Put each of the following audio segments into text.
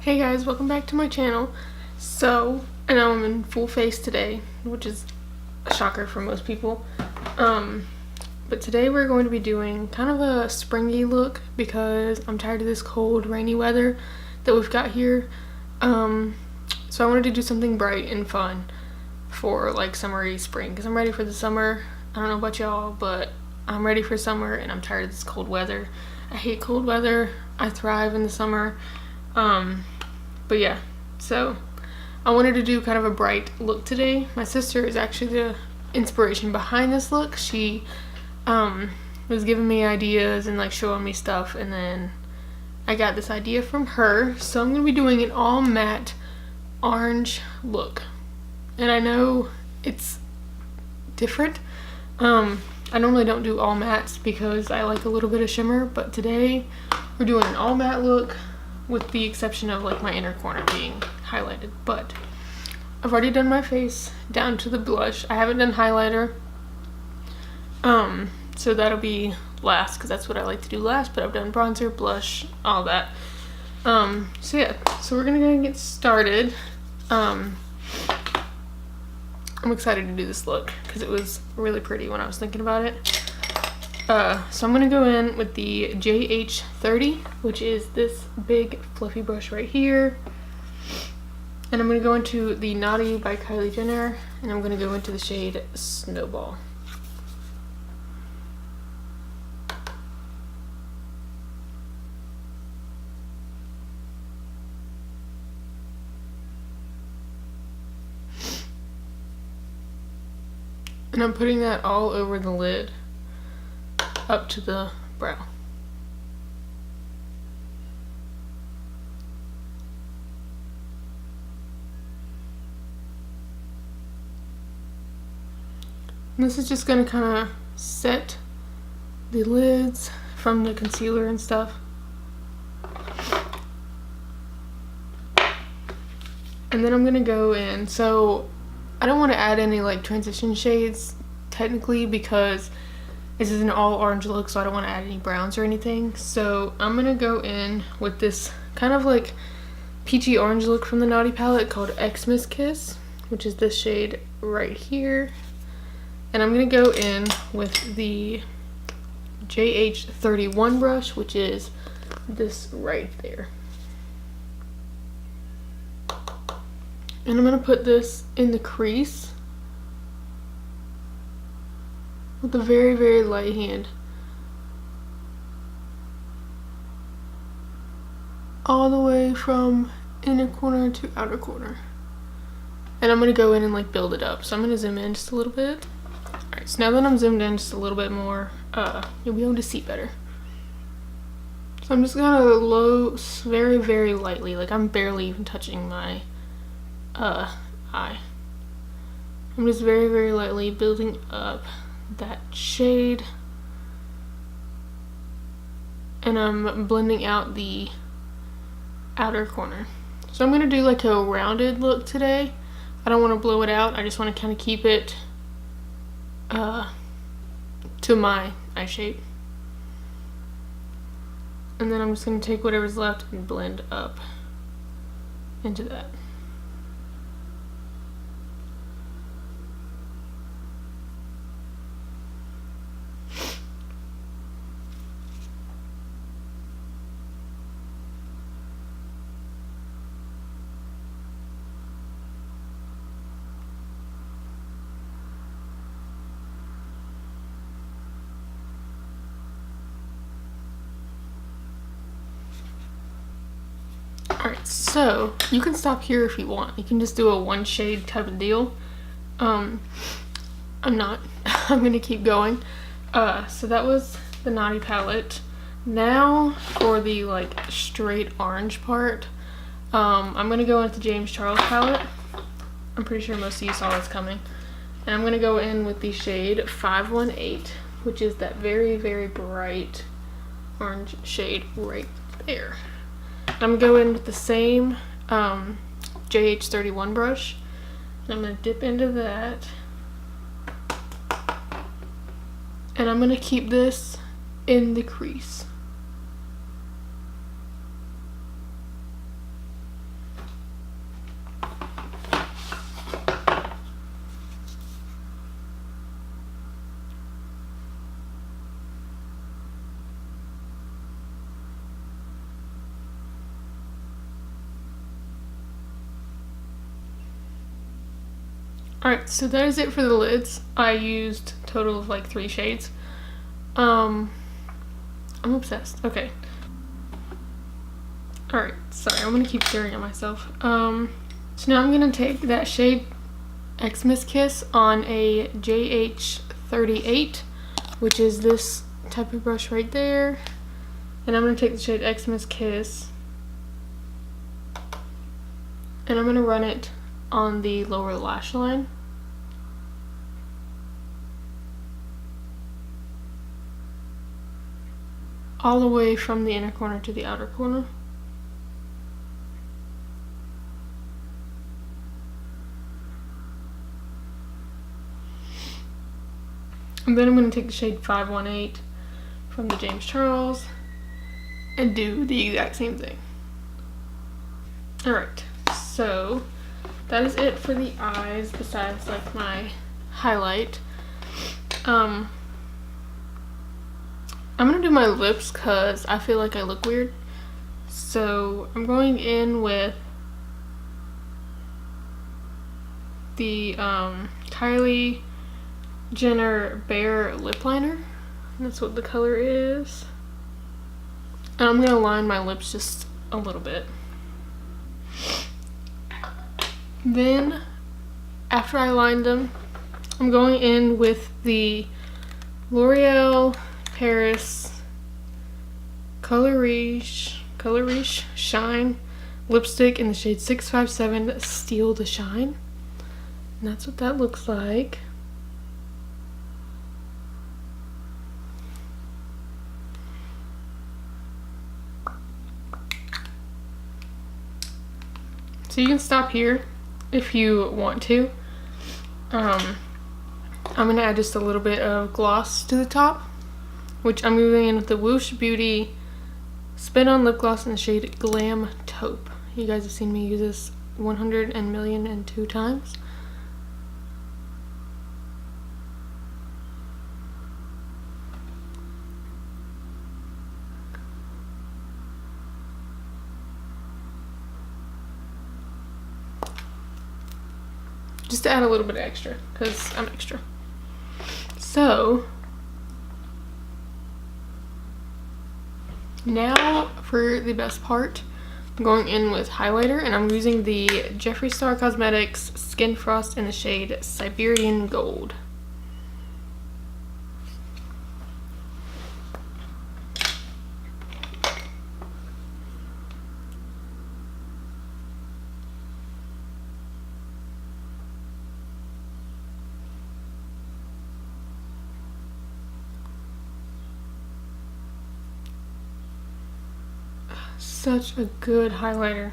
Hey guys, welcome back to my channel. So, I know I'm in full face today, which is a shocker for most people. But today we're going to be doing kind of a springy look because I'm tired of this cold, rainy weather that we've got here. So I wanted to do something bright and fun for like summery spring because I'm ready for the summer. I don't know about y'all, but I'm ready for summer and I'm tired of this cold weather. I hate cold weather. I thrive in the summer. But yeah, so I wanted to do kind of a bright look today. My sister is actually the inspiration behind this look. She was giving me ideas and like showing me stuff, and then I got this idea from her. So I'm gonna be doing an all matte orange look, and I know it's different. I normally don't do all mattes because I like a little bit of shimmer, but today we're doing an all matte look with the exception of like my inner corner being highlighted. But I've already done my face down to the blush. I haven't done highlighter, so that'll be last because that's what I like to do last, but I've done bronzer, blush, all that. So yeah, so we're gonna go and get started. I'm excited to do this look because it was really pretty when I was thinking about it. So I'm going to go in with the JH30, which is this big fluffy brush right here. And I'm going to go into the Naughty by Kylie Jenner, and I'm going to go into the shade Snowball. And I'm putting that all over the lid, up to the brow. And this is just going to kind of set the lids from the concealer and stuff. And then I'm going to go in, so I don't want to add any like transition shades technically because this is an all orange look, so I don't want to add any browns or anything. So I'm going to go in with this kind of like peachy orange look from the Naughty palette called Xmas Kiss, which is this shade right here. And I'm going to go in with the JH31 brush, which is this right there. And I'm going to put this in the crease with a very, very light hand. All the way from inner corner to outer corner. And I'm going to go in and like build it up. So I'm going to zoom in just a little bit. Alright, so now that I'm zoomed in just a little bit more, you'll be able to see better. So I'm just going to very, very lightly, like I'm barely even touching my eye. I'm just very, very lightly building up that shade, and I'm blending out the outer corner. So I'm going to do like a rounded look today. I don't want to blow it out. I just want to kind of keep it to my eye shape. And then I'm just going to take whatever's left and blend up into that. Alright, so you can stop here if you want. You can just do a one shade type of deal. I'm not. I'm gonna keep going. So that was the Naughty palette. Now for the like straight orange part, I'm gonna go into the James Charles palette. I'm pretty sure most of you saw this coming. And I'm gonna go in with the shade 518, which is that very, very bright orange shade right there. I'm going to go in with the same JH31 brush, and I'm going to dip into that, and I'm going to keep this in the crease. Alright, so that is it for the lids. I used a total of like 3 shades. I'm obsessed. Okay. Alright, sorry, I'm gonna keep staring at myself. So now I'm gonna take that shade Xmas Kiss on a JH38, which is this type of brush right there. And I'm gonna take the shade Xmas Kiss and I'm gonna run it on the lower lash line. All the way from the inner corner to the outer corner. And then I'm going to take the shade 518 from the James Charles and do the exact same thing. Alright, so that is it for the eyes besides like my highlight. I'm going to do my lips because I feel like I look weird. So I'm going in with the Kylie Jenner Bare Lip Liner. That's what the color is. And I'm going to line my lips just a little bit. Then, after I lined them, I'm going in with the L'Oreal Paris Color Riche Shine lipstick in the shade 657 Steal the Shine. And that's what that looks like. So you can stop here if you want to. I'm going to add just a little bit of gloss to the top, which I'm moving in with the Whoosh Beauty Spin On Lip Gloss in the shade Glam Taupe. You guys have seen me use this 100,000,002 times. Just to add a little bit extra, because I'm extra. So, now for the best part, I'm going in with highlighter, and I'm using the Jeffree Star Cosmetics Skin Frost in the shade Siberian Gold. Such a good highlighter.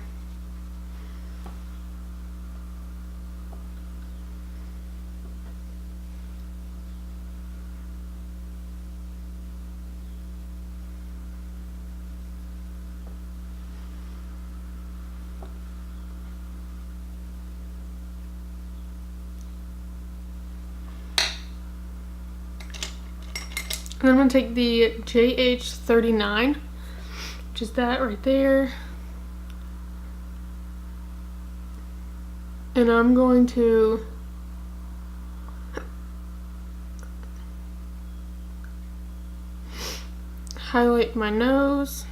And then I'm going to take the JH39, which is that right there. And I'm going to highlight my nose.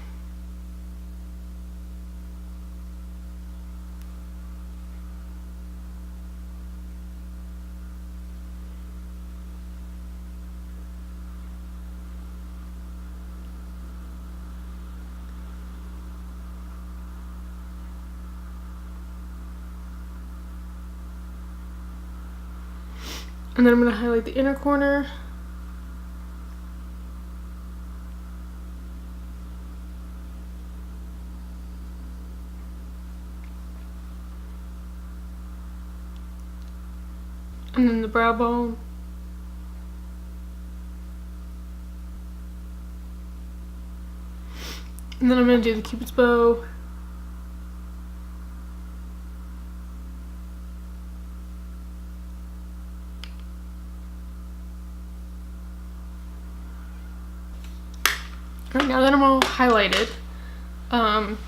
And then I'm going to highlight the inner corner. And then the brow bone. And then I'm going to do the Cupid's bow. Alright, now that I'm all highlighted, I'm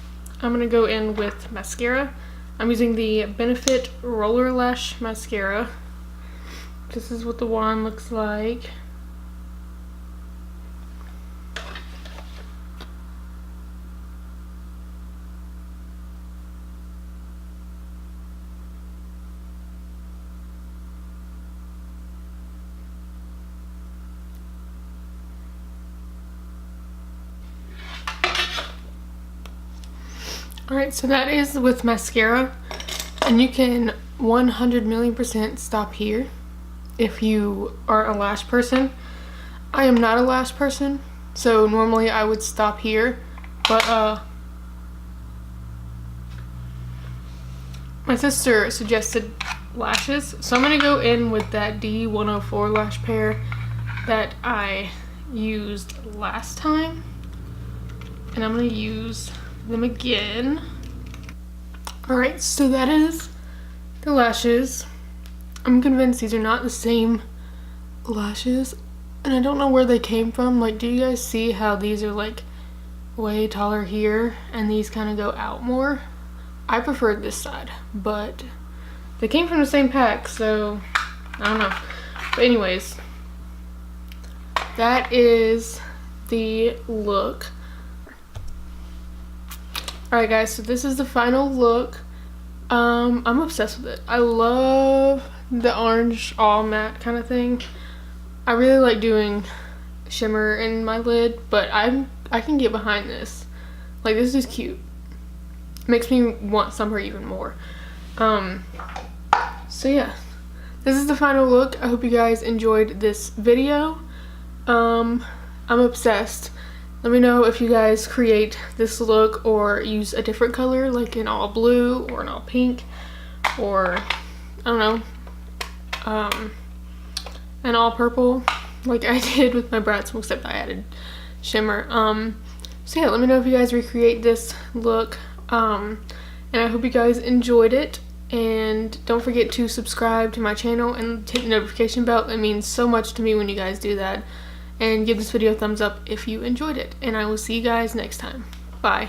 going to go in with mascara. I'm using the Benefit Roller Lash Mascara This is what the wand looks like. Alright, so that is with mascara, and you can 100,000,000% stop here if you are a lash person. I am not a lash person, so normally I would stop here, but my sister suggested lashes, so I'm gonna go in with that D104 lash pair that I used last time, and I'm gonna use them again. Alright, so that is the lashes. I'm convinced these are not the same lashes, and I don't know where they came from. Like, do you guys see how these are like way taller here and these kind of go out more? I preferred this side, but they came from the same pack, so I don't know. But anyways, that is the look. Alright guys, so this is the final look. I'm obsessed with it. I love the orange all matte kind of thing. I really like doing shimmer in my lid, but I can get behind this. Like, this is cute. Makes me want somewhere even more. So yeah, this is the final look. I hope you guys enjoyed this video. I'm obsessed. Let me know if you guys create this look or use a different color, like an all blue or an all pink, or I don't know, an all purple, like I did with my Bratz, except I added shimmer. So yeah, let me know if you guys recreate this look, and I hope you guys enjoyed it. And don't forget to subscribe to my channel and hit the notification bell. It means so much to me when you guys do that. And give this video a thumbs up if you enjoyed it. And I will see you guys next time. Bye.